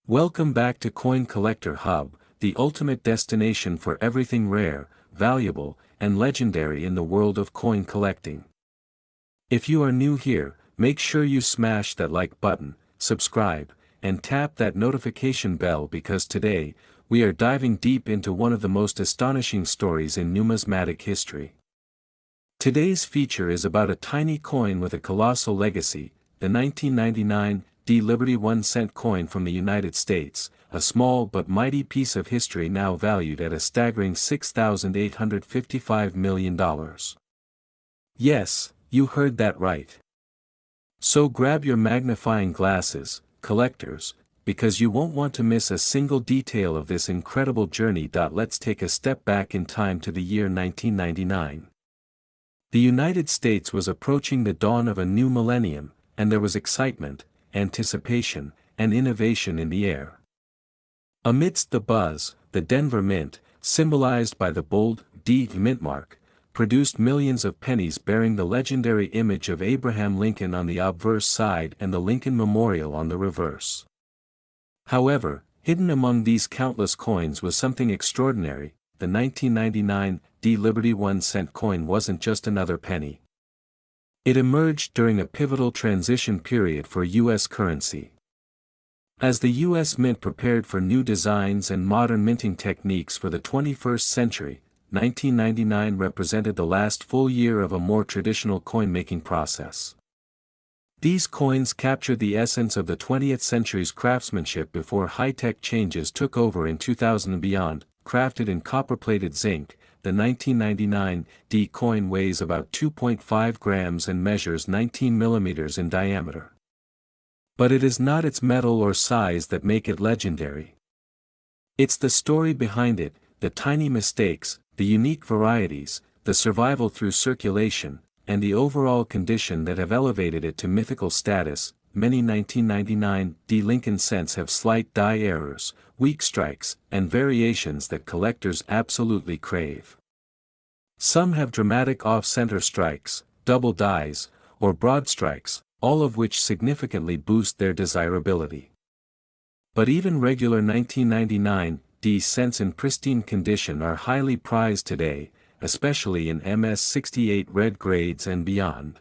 Welcome back to Coin Collector Hub, the ultimate destination for everything rare, valuable, and legendary in the world of coin collecting. If you are new here, make sure you smash that like button, subscribe, and tap that notification bell because today, we are diving deep into one of the most astonishing stories in numismatic history. Today's feature is about a tiny coin with a colossal legacy, the 1999 Liberty 1-cent coin from the United States, a small but mighty piece of history now valued at a staggering $6,855 million. Yes, you heard that right. So grab your magnifying glasses, collectors, because you won't want to miss a single detail of this incredible journey. Let's take a step back in time to the year 1999. The United States was approaching the dawn of a new millennium, and there was excitement, anticipation, and innovation in the air. Amidst the buzz, the Denver Mint, symbolized by the bold D mint mark, produced millions of pennies bearing the legendary image of Abraham Lincoln on the obverse side and the Lincoln Memorial on the reverse. However, hidden among these countless coins was something extraordinary. The 1999 Liberty 1-cent coin wasn't just another penny. It emerged during a pivotal transition period for U.S. currency. As the U.S. Mint prepared for new designs and modern minting techniques for the 21st century, 1999 represented the last full year of a more traditional coin-making process. These coins captured the essence of the 20th century's craftsmanship before high-tech changes took over in 2000 and beyond. Crafted in copper-plated zinc, the 1999 D coin weighs about 2.5 grams and measures 19 millimeters in diameter. But it is not its metal or size that make it legendary. It's the story behind it, the tiny mistakes, the unique varieties, the survival through circulation, and the overall condition that have elevated it to mythical status. Many 1999 D Lincoln cents have slight die errors, weak strikes, and variations that collectors absolutely crave. Some have dramatic off-center strikes, double dies, or broad strikes, all of which significantly boost their desirability. But even regular 1999 D cents in pristine condition are highly prized today, especially in MS-68 red grades and beyond.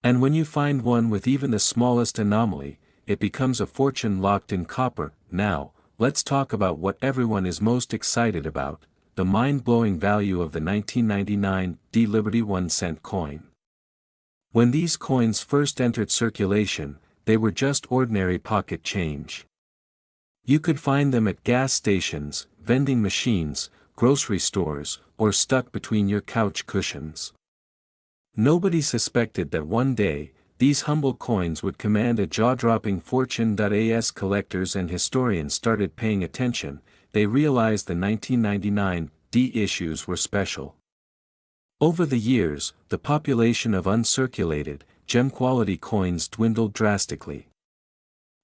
And when you find one with even the smallest anomaly, it becomes a fortune locked in copper. Now, let's talk about what everyone is most excited about, the mind-blowing value of the 1999 Liberty 1-cent coin. When these coins first entered circulation, they were just ordinary pocket change. You could find them at gas stations, vending machines, grocery stores, or stuck between your couch cushions. Nobody suspected that one day, these humble coins would command a jaw-dropping fortune. As collectors and historians started paying attention, they realized the 1999 D issues were special. Over the years, the population of uncirculated, gem-quality coins dwindled drastically.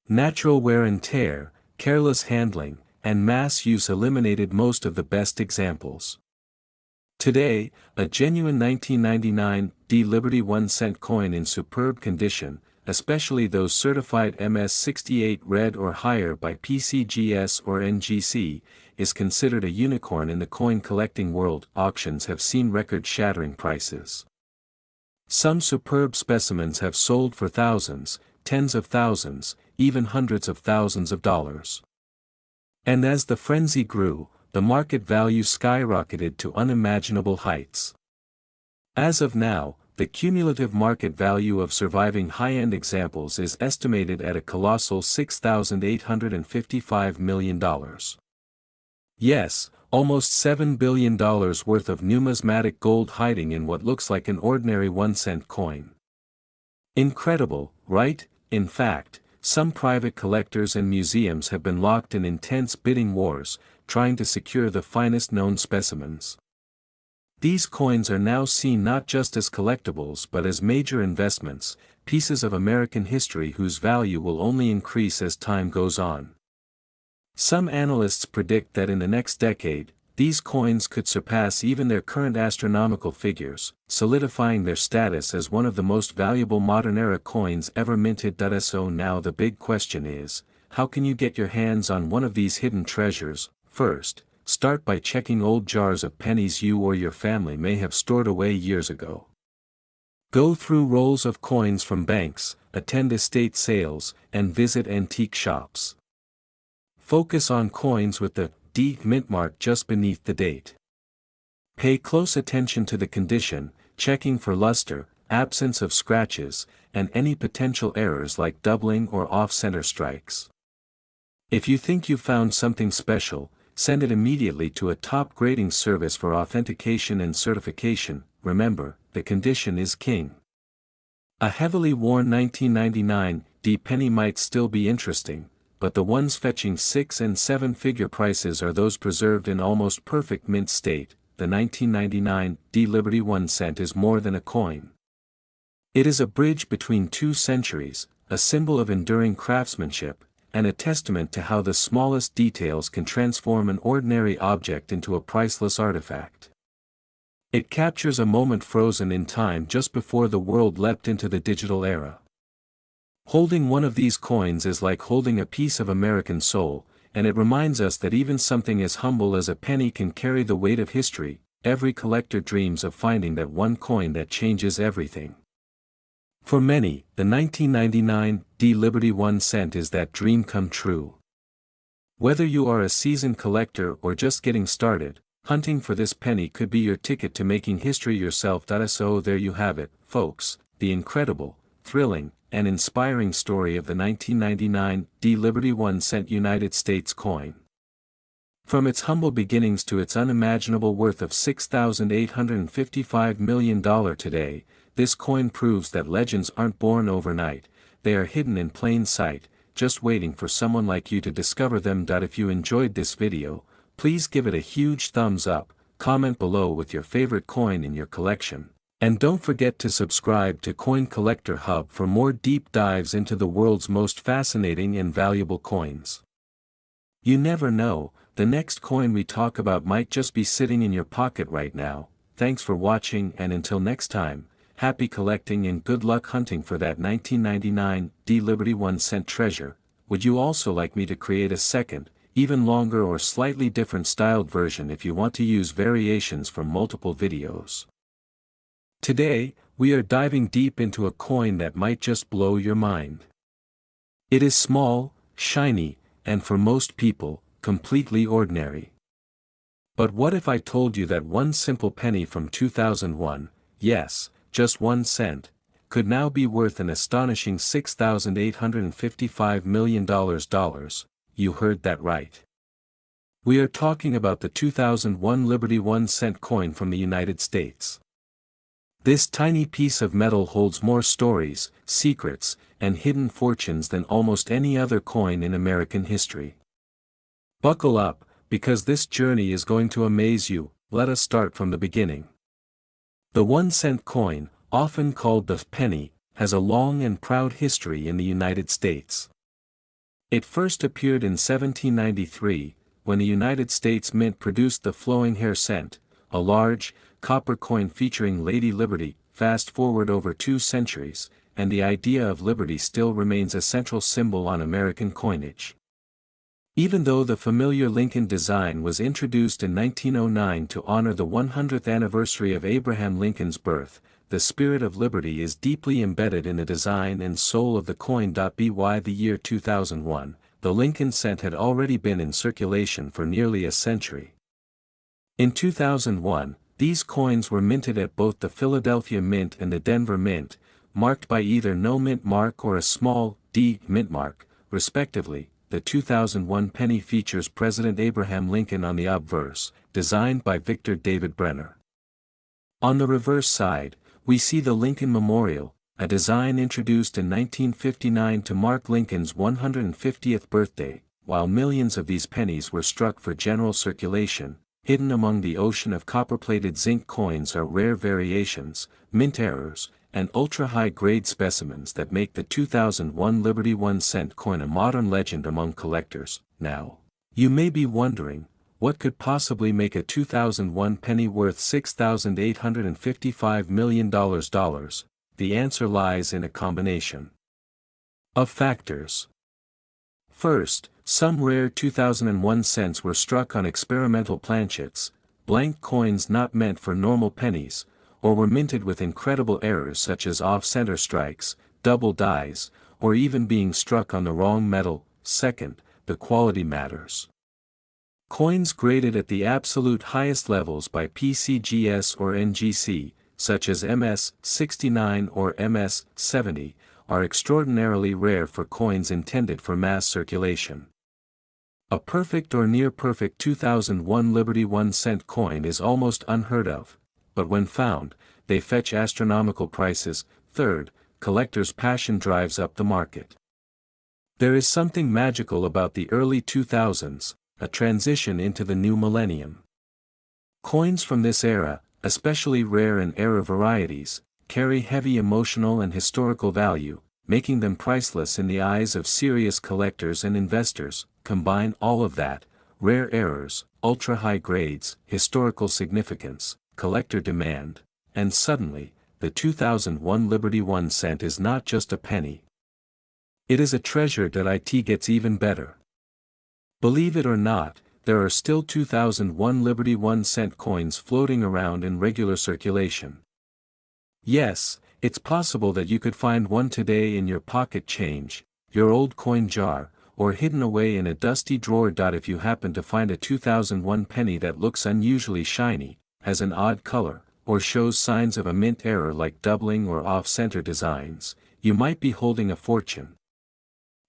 Natural wear and tear, careless handling, and mass use eliminated most of the best examples. Today, a genuine 1999 Liberty 1-cent coin in superb condition, especially those certified MS-68 red or higher by PCGS or NGC, is considered a unicorn in the coin collecting world. Auctions have seen record-shattering prices. Some superb specimens have sold for thousands, tens of thousands, even hundreds of thousands of dollars. And as the frenzy grew, the market value skyrocketed to unimaginable heights. As of now, the cumulative market value of surviving high-end examples is estimated at a colossal $6,855 million. Yes, almost $7 billion worth of numismatic gold hiding in what looks like an ordinary 1-cent coin. Incredible, right? In fact, some private collectors and museums have been locked in intense bidding wars, trying to secure the finest known specimens. These coins are now seen not just as collectibles but as major investments, pieces of American history whose value will only increase as time goes on. Some analysts predict that in the next decade, these coins could surpass even their current astronomical figures, solidifying their status as one of the most valuable modern-era coins ever minted. So now the big question is, how can you get your hands on one of these hidden treasures? First, start by checking old jars of pennies you or your family may have stored away years ago. Go through rolls of coins from banks, attend estate sales, and visit antique shops. Focus on coins with the D mint mark just beneath the date. Pay close attention to the condition, checking for luster, absence of scratches, and any potential errors like doubling or off-center strikes. If you think you found something special, send it immediately to a top grading service for authentication and certification. Remember, the condition is king. A heavily worn 1999 D penny might still be interesting, but the ones fetching 6- and 7-figure prices are those preserved in almost perfect mint state. The 1999 D Liberty 1 cent is more than a coin. It is a bridge between 2 centuries, a symbol of enduring craftsmanship, and a testament to how the smallest details can transform an ordinary object into a priceless artifact. It captures a moment frozen in time just before the world leapt into the digital era. Holding one of these coins is like holding a piece of American soul, and it reminds us that even something as humble as a penny can carry the weight of history. Every collector dreams of finding that one coin that changes everything. For many, the 1999 D Liberty 1 cent is that dream come true. Whether you are a seasoned collector or just getting started, hunting for this penny could be your ticket to making history yourself. So there you have it, folks, the incredible, thrilling, and inspiring story of the 1999 D Liberty 1 cent United States coin. From its humble beginnings to its unimaginable worth of $6,855 million today, this coin proves that legends aren't born overnight, they are hidden in plain sight, just waiting for someone like you to discover them. If you enjoyed this video, please give it a huge thumbs up, comment below with your favorite coin in your collection, and don't forget to subscribe to Coin Collector Hub for more deep dives into the world's most fascinating and valuable coins. You never know, the next coin we talk about might just be sitting in your pocket right now. Thanks for watching, and until next time, happy collecting and good luck hunting for that 1999 D Liberty 1 cent treasure. Would you also like me to create a second, even longer or slightly different styled version if you want to use variations from multiple videos? Today, we are diving deep into a coin that might just blow your mind. It is small, shiny, and for most people, completely ordinary. But what if I told you that one simple penny from 2001, yes, just 1 cent, could now be worth an astonishing $6,855 million? You heard that right. We are talking about the 2001 Liberty 1 cent coin from the United States. This tiny piece of metal holds more stories, secrets, and hidden fortunes than almost any other coin in American history. Buckle up, because this journey is going to amaze you. Let us start from the beginning. The 1 cent coin, often called the penny, has a long and proud history in the United States. It first appeared in 1793, when the United States Mint produced the flowing hair cent, a large, copper coin featuring Lady Liberty. Fast forward over 2 centuries, and the idea of liberty still remains a central symbol on American coinage. Even though the familiar Lincoln design was introduced in 1909 to honor the 100th anniversary of Abraham Lincoln's birth, the spirit of liberty is deeply embedded in the design and soul of the coin. By the year 2001, the Lincoln cent had already been in circulation for nearly a century. In 2001, these coins were minted at both the Philadelphia Mint and the Denver Mint, marked by either no mint mark or a small D mint mark, respectively. The 2001 penny features President Abraham Lincoln on the obverse, designed by Victor David Brenner. On the reverse side, we see the Lincoln Memorial, a design introduced in 1959 to mark Lincoln's 150th birthday. While millions of these pennies were struck for general circulation, hidden among the ocean of copper-plated zinc coins are rare variations, mint errors, and ultra-high-grade specimens that make the 2001 Liberty 1 cent coin a modern legend among collectors. Now, you may be wondering, what could possibly make a 2001 penny worth $6,855 million? The answer lies in a combination of factors. First, some rare 2001 cents were struck on experimental planchets, blank coins not meant for normal pennies, or were minted with incredible errors such as off-center strikes, double dies, or even being struck on the wrong metal. Second, the quality matters. Coins graded at the absolute highest levels by PCGS or NGC, such as MS-69 or MS-70, are extraordinarily rare for coins intended for mass circulation. A perfect or near-perfect 2001 Liberty 1-cent coin is almost unheard of, but when found, they fetch astronomical prices. Third, collectors' passion drives up the market. There is something magical about the early 2000s, a transition into the new millennium. Coins from this era, especially rare and era varieties, carry heavy emotional and historical value, making them priceless in the eyes of serious collectors and investors. Combine all of that, rare errors, ultra-high grades, historical significance, collector demand, and suddenly, the 2001 Liberty 1 cent is not just a penny. It is a treasure that it gets even better. Believe it or not, there are still 2001 Liberty 1 cent coins floating around in regular circulation. Yes, it's possible that you could find one today in your pocket change, your old coin jar, or hidden away in a dusty drawer. If you happen to find a 2001 penny that looks unusually shiny, has an odd color, or shows signs of a mint error like doubling or off-center designs, you might be holding a fortune.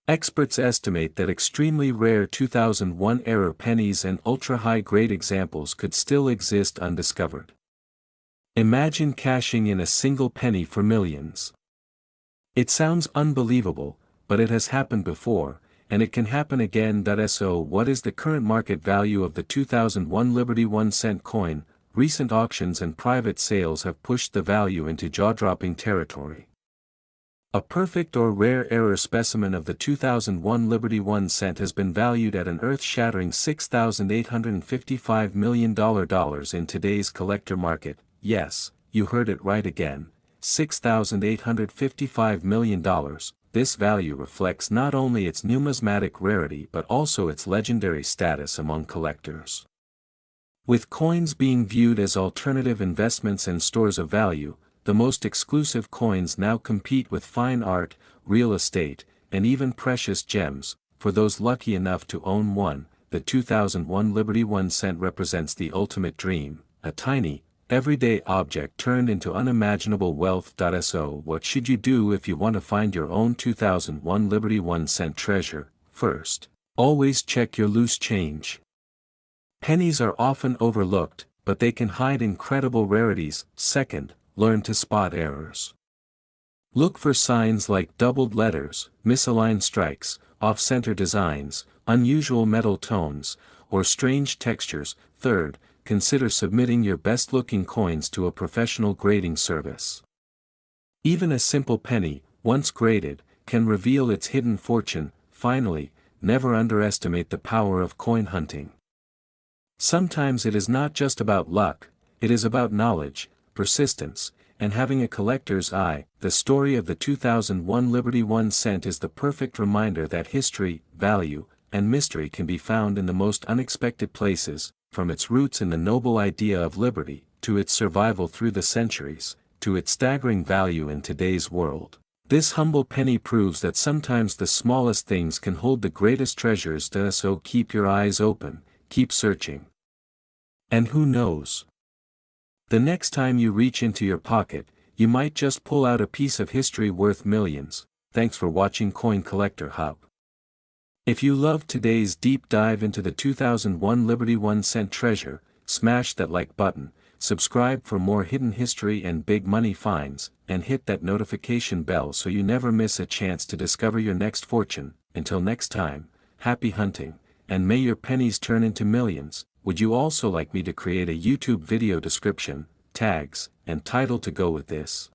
Experts estimate that extremely rare 2001 error pennies and ultra-high grade examples could still exist undiscovered. Imagine cashing in a single penny for millions. It sounds unbelievable, but it has happened before, and it can happen again. So what is the current market value of the 2001 Liberty 1 cent coin? Recent auctions and private sales have pushed the value into jaw-dropping territory. A perfect or rare error specimen of the 2001 Liberty 1 cent has been valued at an earth-shattering $6,855 million in today's collector market. Yes, you heard it right again, $6,855 million. This value reflects not only its numismatic rarity but also its legendary status among collectors. With coins being viewed as alternative investments and stores of value, the most exclusive coins now compete with fine art, real estate, and even precious gems. For those lucky enough to own one, the 2001 Liberty 1 cent represents the ultimate dream, a tiny, everyday object turned into unimaginable wealth. So what should you do if you want to find your own 2001 Liberty 1 cent treasure? First, always check your loose change. Pennies are often overlooked, but they can hide incredible rarities. Second, learn to spot errors. Look for signs like doubled letters, misaligned strikes, off-center designs, unusual metal tones, or strange textures. Third, consider submitting your best-looking coins to a professional grading service. Even a simple penny, once graded, can reveal its hidden fortune. Finally, never underestimate the power of coin hunting. Sometimes it is not just about luck, it is about knowledge, persistence, and having a collector's eye. The story of the 2001 Liberty 1 cent is the perfect reminder that history, value, and mystery can be found in the most unexpected places, from its roots in the noble idea of liberty, to its survival through the centuries, to its staggering value in today's world. This humble penny proves that sometimes the smallest things can hold the greatest treasures. So keep your eyes open, keep searching. And who knows? The next time you reach into your pocket, you might just pull out a piece of history worth millions. Thanks for watching Coin Collector Hub. If you loved today's deep dive into the 2001 Liberty 1 cent treasure, smash that like button, subscribe for more hidden history and big money finds, and hit that notification bell so you never miss a chance to discover your next fortune. Until next time, happy hunting, and may your pennies turn into millions. Would you also like me to create a YouTube video description, tags, and title to go with this?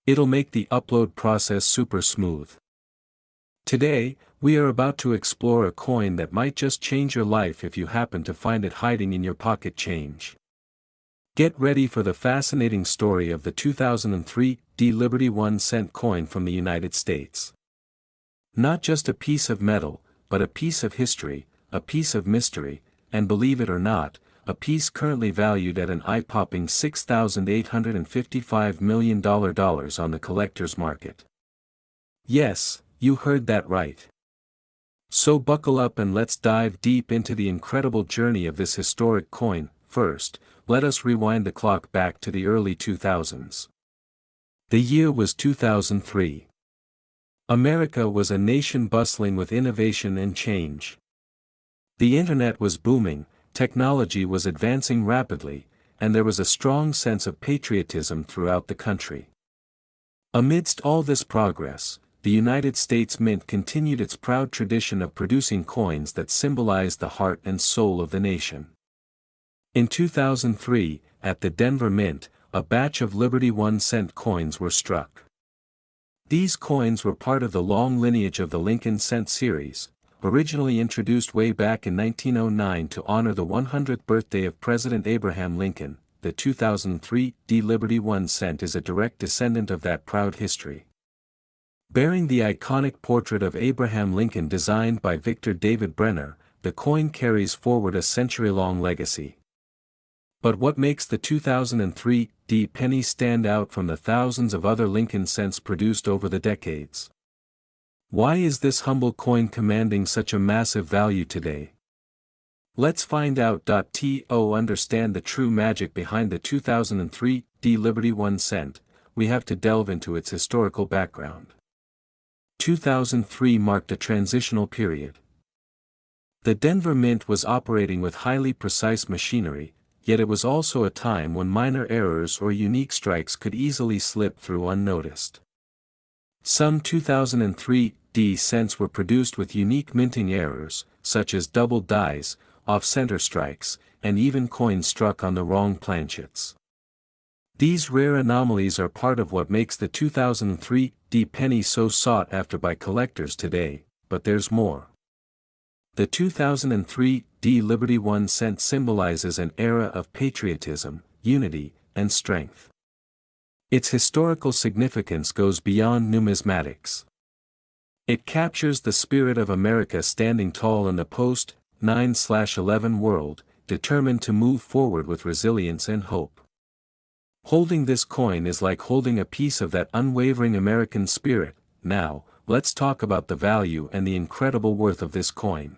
It'll make the upload process super smooth. Today, we are about to explore a coin that might just change your life if you happen to find it hiding in your pocket change. Get ready for the fascinating story of the 2003 Liberty 1 cent coin from the United States. Not just a piece of metal, but a piece of history, a piece of mystery, and believe it or not, a piece currently valued at an eye-popping $6,855 million on the collector's market. Yes, you heard that right. So buckle up and let's dive deep into the incredible journey of this historic coin. First, let us rewind the clock back to the early 2000s. The year was 2003. America was a nation bustling with innovation and change. The internet was booming, technology was advancing rapidly, and there was a strong sense of patriotism throughout the country. Amidst all this progress, the United States Mint continued its proud tradition of producing coins that symbolized the heart and soul of the nation. In 2003, at the Denver Mint, a batch of Liberty 1-cent coins were struck. These coins were part of the long lineage of the Lincoln Cent series, originally introduced way back in 1909 to honor the 100th birthday of President Abraham Lincoln. The 2003 Liberty 1 cent is a direct descendant of that proud history. Bearing the iconic portrait of Abraham Lincoln designed by Victor David Brenner, the coin carries forward a century-long legacy. But what makes the 2003 penny stand out from the thousands of other Lincoln cents produced over the decades? Why is this humble coin commanding such a massive value today? Let's find out. To understand the true magic behind the 2003 Liberty 1 cent, we have to delve into its historical background. 2003 marked a transitional period. The Denver Mint was operating with highly precise machinery, yet it was also a time when minor errors or unique strikes could easily slip through unnoticed. Some 2003 cents were produced with unique minting errors, such as double dies, off-center strikes, and even coins struck on the wrong planchets. These rare anomalies are part of what makes the 2003 penny so sought after by collectors today, but there's more. The 2003 Liberty 1 cent symbolizes an era of patriotism, unity, and strength. Its historical significance goes beyond numismatics. It captures the spirit of America standing tall in the post-9/11 world, determined to move forward with resilience and hope. Holding this coin is like holding a piece of that unwavering American spirit. Now, let's talk about the value and the incredible worth of this coin.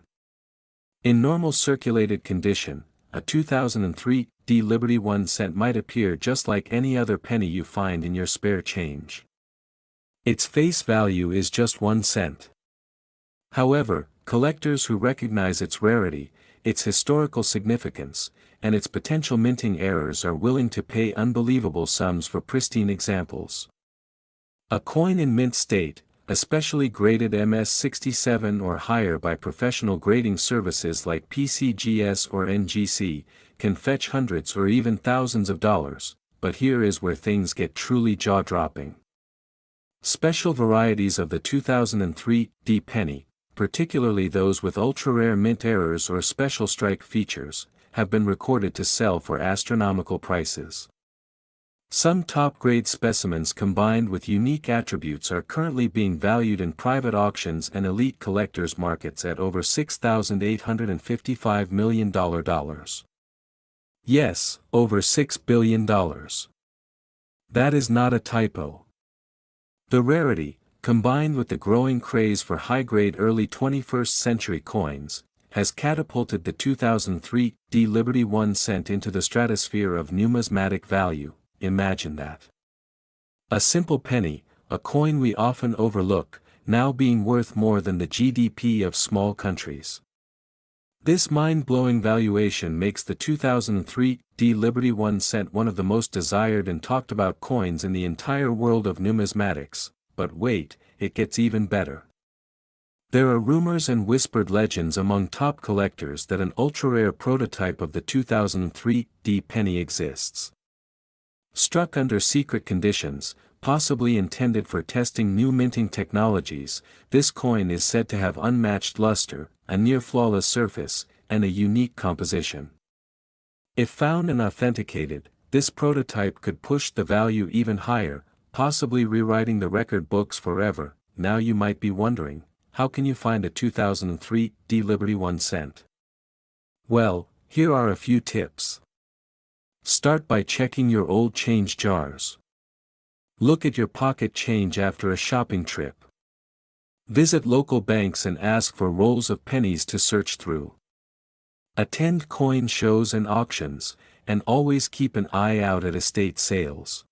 In normal circulated condition, a 2003 Liberty 1 cent might appear just like any other penny you find in your spare change. Its face value is just 1 cent. However, collectors who recognize its rarity, its historical significance, and its potential minting errors are willing to pay unbelievable sums for pristine examples. A coin in mint state, especially graded MS67 or higher by professional grading services like PCGS or NGC, can fetch hundreds or even thousands of dollars, but here is where things get truly jaw-dropping. Special varieties of the 2003 penny, particularly those with ultra-rare mint errors or special strike features, have been recorded to sell for astronomical prices. Some top-grade specimens combined with unique attributes are currently being valued in private auctions and elite collectors' markets at over $6,855 million. Yes, over $6 billion. That is not a typo. The rarity, combined with the growing craze for high-grade early 21st century coins, has catapulted the 2003 Liberty 1 cent into the stratosphere of numismatic value. Imagine that. A simple penny, a coin we often overlook, now being worth more than the GDP of small countries. This mind-blowing valuation makes the 2003 Liberty 1 cent one of the most desired and talked about coins in the entire world of numismatics. But wait, it gets even better. There are rumors and whispered legends among top collectors that an ultra-rare prototype of the 2003 penny exists. Struck under secret conditions, possibly intended for testing new minting technologies, this coin is said to have unmatched luster, a near-flawless surface, and a unique composition. If found and authenticated, this prototype could push the value even higher, possibly rewriting the record books forever. Now you might be wondering, how can you find a 2003 D Liberty 1 cent? Well, here are a few tips. Start by checking your old change jars. Look at your pocket change after a shopping trip. Visit local banks and ask for rolls of pennies to search through. Attend coin shows and auctions, and always keep an eye out at estate sales.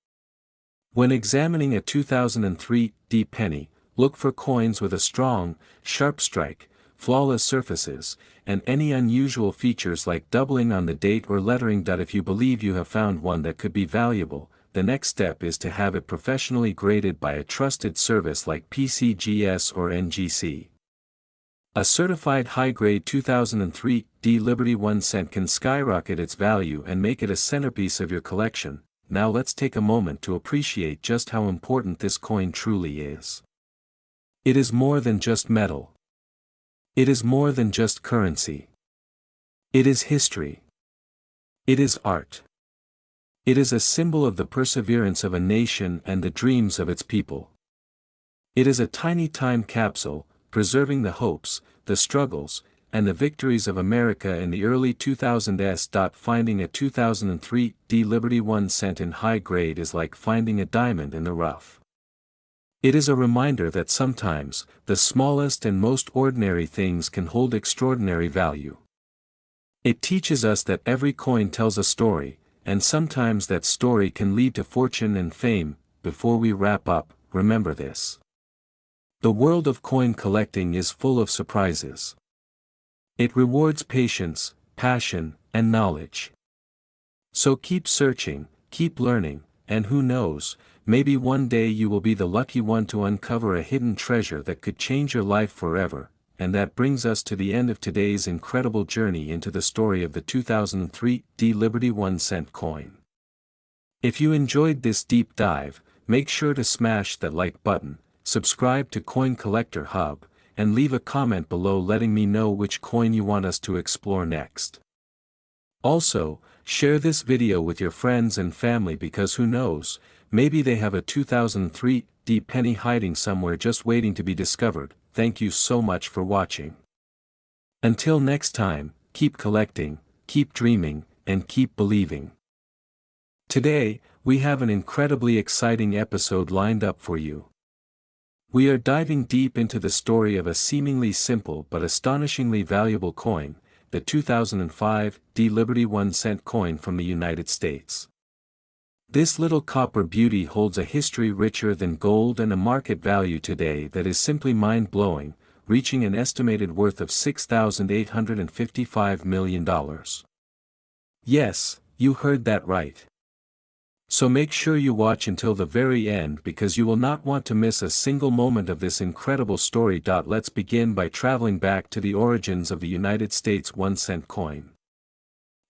When examining a 2003 D penny, look for coins with a strong, sharp strike, flawless surfaces, and any unusual features like doubling on the date or lettering. If you believe you have found one that could be valuable, the next step is to have it professionally graded by a trusted service like PCGS or NGC. A certified high-grade 2003 D Liberty 1 cent can skyrocket its value and make it a centerpiece of your collection. Now let's take a moment to appreciate just how important this coin truly is. It is more than just metal. It is more than just currency. It is history. It is art. It is a symbol of the perseverance of a nation and the dreams of its people. It is a tiny time capsule, preserving the hopes, the struggles, and the victories of America in the early 2000s. Finding a 2003 D Liberty 1 cent in high grade is like finding a diamond in the rough. It is a reminder that sometimes, the smallest and most ordinary things can hold extraordinary value. It teaches us that every coin tells a story, and sometimes that story can lead to fortune and fame. Before we wrap up, remember this. The world of coin collecting is full of surprises. It rewards patience, passion, and knowledge. So keep searching, keep learning, and who knows, maybe one day you will be the lucky one to uncover a hidden treasure that could change your life forever. And that brings us to the end of today's incredible journey into the story of the 2003 D Liberty 1 cent coin. If you enjoyed this deep dive, make sure to smash that like button, subscribe to Coin Collector Hub, and leave a comment below letting me know which coin you want us to explore next. Also, share this video with your friends and family because who knows, maybe they have a 2003 D penny hiding somewhere just waiting to be discovered. Thank you so much for watching. Until next time, keep collecting, keep dreaming, and keep believing. Today, we have an incredibly exciting episode lined up for you. We are diving deep into the story of a seemingly simple but astonishingly valuable coin, the 2005 D Liberty 1 cent coin from the United States. This little copper beauty holds a history richer than gold and a market value today that is simply mind-blowing, reaching an estimated worth of $6,855 million. Yes, you heard that right. So make sure you watch until the very end because you will not want to miss a single moment of this incredible story. Let's begin by traveling back to the origins of the United States 1 cent coin.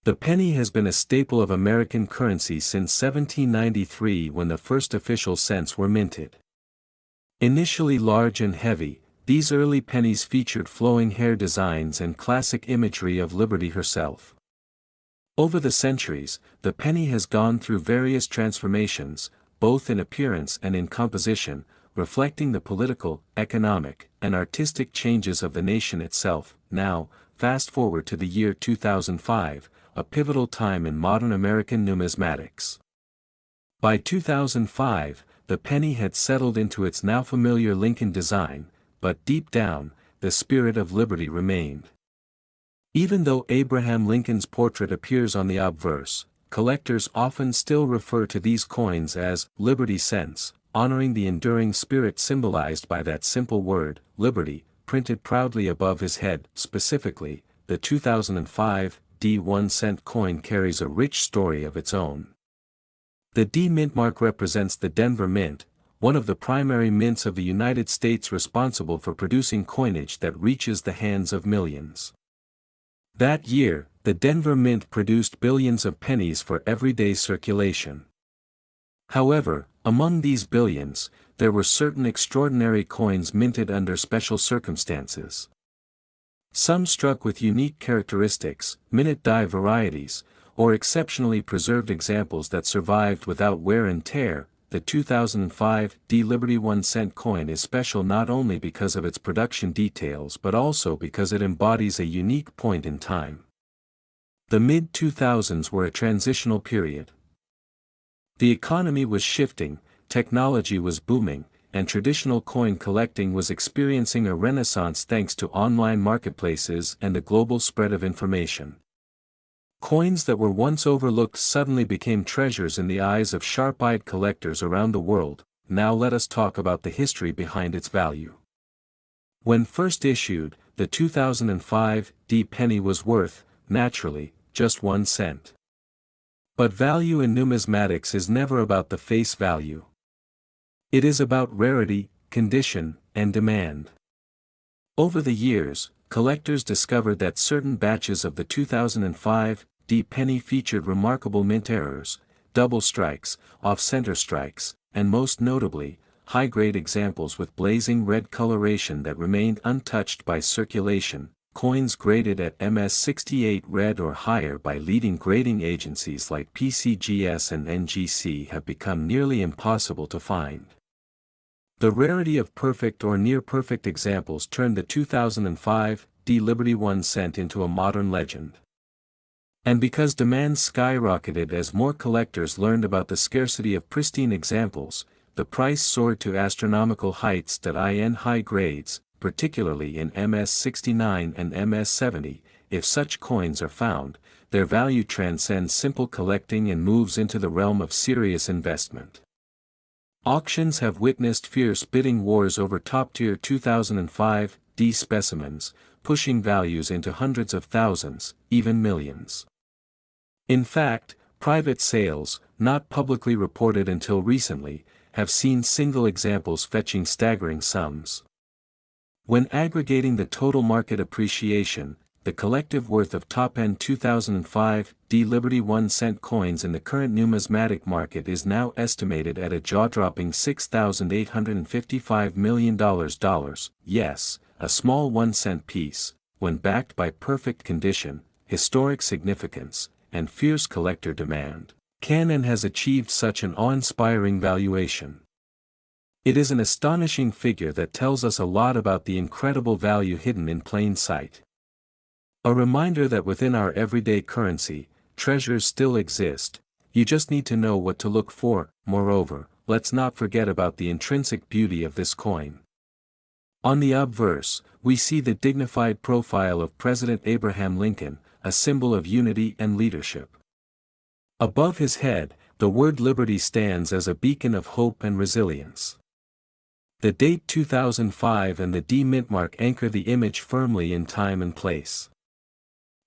The penny has been a staple of American currency since 1793 when the first official cents were minted. Initially large and heavy, these early pennies featured flowing hair designs and classic imagery of Liberty herself. Over the centuries, the penny has gone through various transformations, both in appearance and in composition, reflecting the political, economic, and artistic changes of the nation itself. Now, fast forward to the year 2005, a pivotal time in modern American numismatics. By 2005, the penny had settled into its now familiar Lincoln design, but deep down, the spirit of liberty remained. Even though Abraham Lincoln's portrait appears on the obverse, collectors often still refer to these coins as Liberty cents, honoring the enduring spirit symbolized by that simple word, liberty, printed proudly above his head. Specifically, the 2005 D 1 cent coin carries a rich story of its own. The D mint mark represents the Denver Mint, one of the primary mints of the United States responsible for producing coinage that reaches the hands of millions. That year, the Denver Mint produced billions of pennies for everyday circulation. However, among these billions, there were certain extraordinary coins minted under special circumstances. Some struck with unique characteristics, minute die varieties, or exceptionally preserved examples that survived without wear and tear. the 2005 D Liberty 1-cent coin is special not only because of its production details but also because it embodies a unique point in time. The mid-2000s were a transitional period. The economy was shifting, technology was booming, and traditional coin collecting was experiencing a renaissance thanks to online marketplaces and the global spread of information. Coins that were once overlooked suddenly became treasures in the eyes of sharp-eyed collectors around the world. Now let us talk about the history behind its value. When first issued, the 2005 D penny was worth, naturally, just 1 cent. But value in numismatics is never about the face value. It is about rarity, condition, and demand. Over the years, collectors discovered that certain batches of the 2005 D penny featured remarkable mint errors, double strikes, off-center strikes, and most notably, high-grade examples with blazing red coloration that remained untouched by circulation. Coins graded at MS68 red or higher by leading grading agencies like PCGS and NGC have become nearly impossible to find. The rarity of perfect or near-perfect examples turned the 2005 D Liberty 1 cent into a modern legend. And because demand skyrocketed as more collectors learned about the scarcity of pristine examples, the price soared to astronomical heights. In high grades, particularly in MS69 and MS70, if such coins are found, their value transcends simple collecting and moves into the realm of serious investment. Auctions have witnessed fierce bidding wars over top-tier 2005 D specimens, pushing values into hundreds of thousands, even millions. In fact, private sales, not publicly reported until recently, have seen single examples fetching staggering sums. When aggregating the total market appreciation, the collective worth of top-end 2005 D Liberty 1-cent coins in the current numismatic market is now estimated at a jaw-dropping $6,855 million. Yes, a small 1-cent piece, when backed by perfect condition, historic significance, and fierce collector demand, can and has achieved such an awe-inspiring valuation. It is an astonishing figure that tells us a lot about the incredible value hidden in plain sight. A reminder that within our everyday currency, treasures still exist, you just need to know what to look for. Moreover, let's not forget about the intrinsic beauty of this coin. On the obverse, we see the dignified profile of President Abraham Lincoln, a symbol of unity and leadership. Above his head, the word liberty stands as a beacon of hope and resilience. The date 2005 and the D mint mark anchor the image firmly in time and place.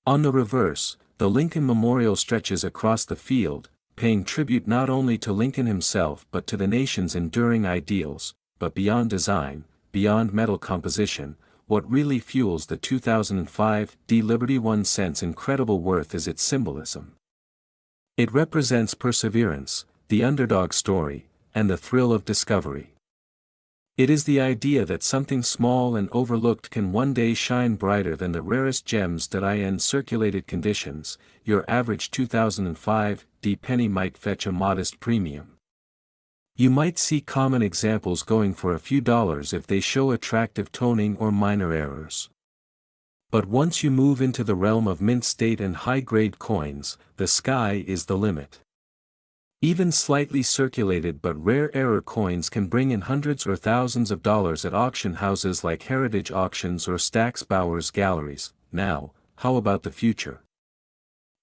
On the reverse, the Lincoln Memorial stretches across the field, paying tribute not only to Lincoln himself but to the nation's enduring ideals. But beyond design, beyond metal composition, what really fuels the 2005 D Liberty 1 cent's incredible worth is its symbolism. It represents perseverance, the underdog story, and the thrill of discovery. It is the idea that something small and overlooked can one day shine brighter than the rarest gems. In circulated conditions, your average 2005 D penny might fetch a modest premium. You might see common examples going for a few dollars if they show attractive toning or minor errors. But once you move into the realm of mint state and high-grade coins, the sky is the limit. Even slightly circulated but rare error coins can bring in hundreds or thousands of dollars at auction houses like Heritage Auctions or Stack's Bowers Galleries. Now, how about the future?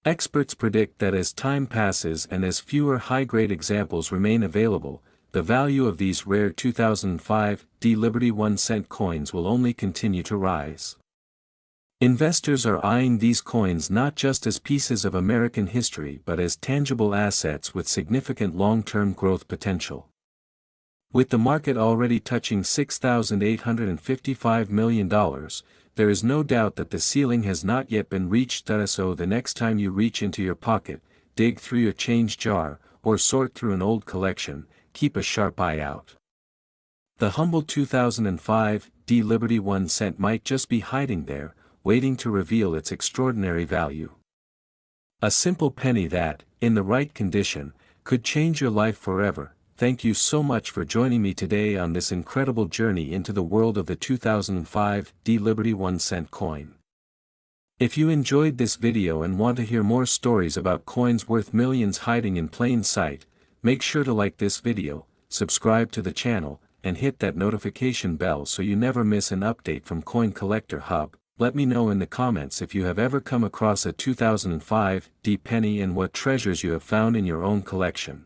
Experts predict that as time passes and as fewer high-grade examples remain available, the value of these rare 2005 D Liberty 1 cent coins will only continue to rise. Investors are eyeing these coins not just as pieces of American history but as tangible assets with significant long-term growth potential. With the market already touching $6,855 million, there is no doubt that the ceiling has not yet been reached. So the next time you reach into your pocket, dig through your change jar, or sort through an old collection, keep a sharp eye out. The humble 2005 D Liberty 1 cent might just be hiding there, waiting to reveal its extraordinary value. A simple penny that, in the right condition, could change your life forever. thank you so much for joining me today on this incredible journey into the world of the 2005 D Liberty 1-cent coin. If you enjoyed this video and want to hear more stories about coins worth millions hiding in plain sight, make sure to like this video, subscribe to the channel, and hit that notification bell so you never miss an update from Coin Collector Hub. Let me know in the comments if you have ever come across a 2005 D penny and what treasures you have found in your own collection.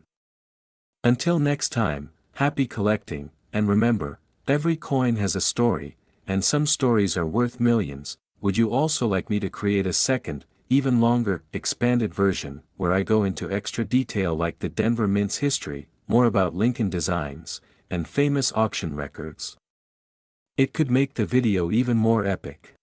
Until next time, happy collecting, and remember, every coin has a story, and some stories are worth millions. Would you also like me to create a second, even longer, expanded version, where I go into extra detail like the Denver Mint's history, more about Lincoln designs, and famous auction records? It could make the video even more epic.